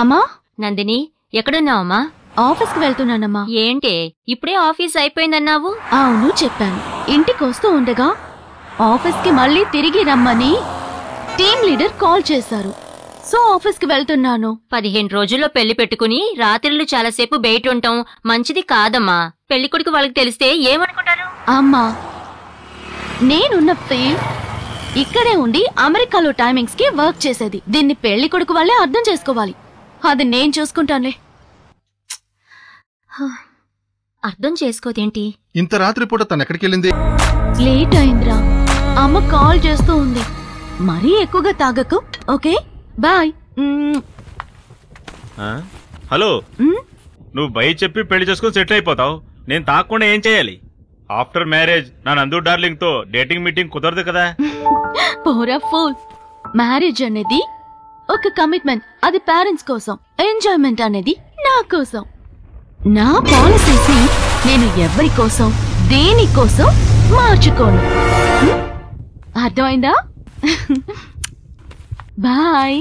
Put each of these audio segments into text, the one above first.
అమ్మా నందిని ఎక్కడున్నావమ్మా? ఆఫీస్కి వెళ్తున్నానమ్మా. ఏంటి ఇప్పుడే ఆఫీస్ అయిపోయిందన్నావు? అవును చెప్పాను. ఇంటికి వస్తూ ఉండగా ఆఫీస్కి మళ్ళీ తిరిగి రమ్మని టీమ్ లీడర్ కాల్ చేశారు. సో ఆఫీస్కి వెళ్తున్నాను. 15 రోజుల్లో పెళ్లి పెట్టుకుని రాత్రులు చాలాసేపు బయట ఉంటాం మంచిది కాదమ్మా. పెళ్లి కొడుకు వాళ్ళకి తెలిస్తే ఏమనుకుంటారు? అమ్మా నేనున్న ఫీల్డ్ ఇక్కడే ఉండి అమెరికాలో టైమింగ్స్ కి వర్క్ చేసేది. దీన్ని పెళ్లి కొడుకు వాళ్ళే అర్థం చేసుకోవాలి. అది నేను చూసుకుంటానులే. అర్థం చేసుకోదేంటి? ఇంత రాత్రి పూట తను ఎక్కడికి వెళ్ళింది? లేట్ అయిందిరా. అమ్మ కాల్ చేస్తూ ఉంది. మరీ ఎక్కువగా తాగకు. Okay bye. హలో, నువ్వు బయట చెప్పి పెళ్లి చేసుకుని సెటిల్ అయిపోతావు. నేను తాగకుండా ఏం చేయాలి? ఆఫ్టర్ మ్యారేజ్ నా నందు డార్లింగ్ తో డేటింగ్ మీటింగ్ కుదరదు కదా. పోరా ఫూల్. మ్యారేజ్ అనేది ఒక కమిట్మెంట్. అది పేరెంట్స్ కోసం. ఎంజాయ్మెంట్ అనేది నా కోసం. నా పాలసీస్ నేను ఎవరి కోసం దేనికోసం మార్చుకోను. అర్థమైందా? బాయ్.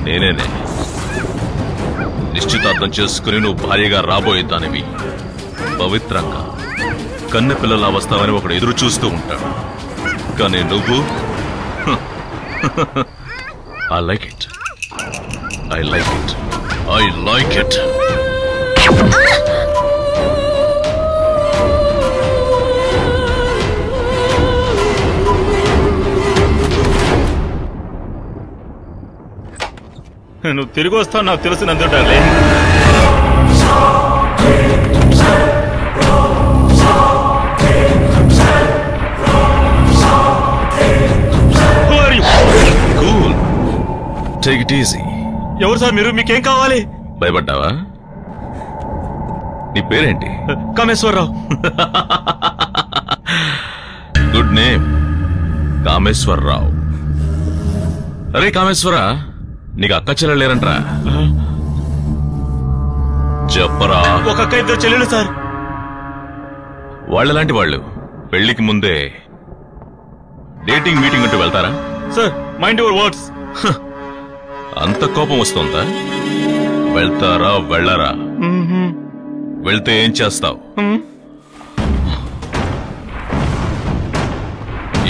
నేనేనే నిశ్చితార్థం చేసుకుని నువ్వు భార్యగా రాబోయేదానివి. పవిత్రంగా కన్నె పిల్లలా వస్తావని ఒకడు ఎదురు చూస్తూ ఉంటాడు. కానీ నువ్వు I like it, I like it, I like it. నువ్వు తిరిగి వస్తావు నాకు తెలుసు Nandu darling. Cool, take it easy. ఎవరు సార్ మీరు? మీకేం కావాలి? భయపడ్డావా? నీ పేరేంటి? కామేశ్వరరావు. Good name, Kameswararao. అరే కామేశ్వర, నీకు అక్క చెల్లెలేరంట్రా? చెప్పరా. ఒక అక్క, ఇద్దరు చెల్లెలు సార్. వాళ్ళెలాంటి వాళ్ళు? పెళ్లికి ముందే డేటింగ్ మీటింగ్ అంటూ వెళ్తారా? Sir mind your words. అంత కోపం వస్తుందా? వెళ్తారా వెళ్ళరా? వెళ్తే ఏం చేస్తావు?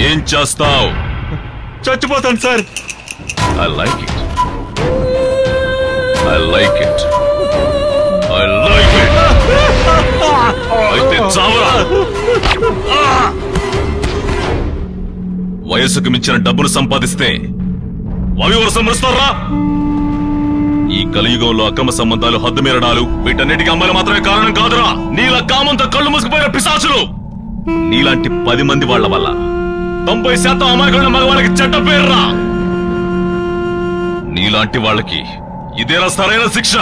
ఏం చేస్తావు? చచ్చిపోతాను sir. I like it, I like it, I like it. అయితే చావరా. వయసుకు మించిన డబ్బును సంపాదిస్తే అవి ఎవరు సంభరిస్తారా? ఈ కలియుగంలో అక్రమ సంబంధాలు, హద్దు మీరడాలు, వీటన్నిటికీ అమ్మాయిలు మాత్రమే కారణం కాదురా. నీలా కామంతో కళ్ళు మూసుకుపోయిన పిశాచులు. నీలాంటి 10 మంది వాళ్ల వల్ల 90% అమాయకుల మగవాళ్ళకి చెడ్డ పేరురా. నీలాంటి వాళ్ళకి ఇదేనా సరైన శిక్ష?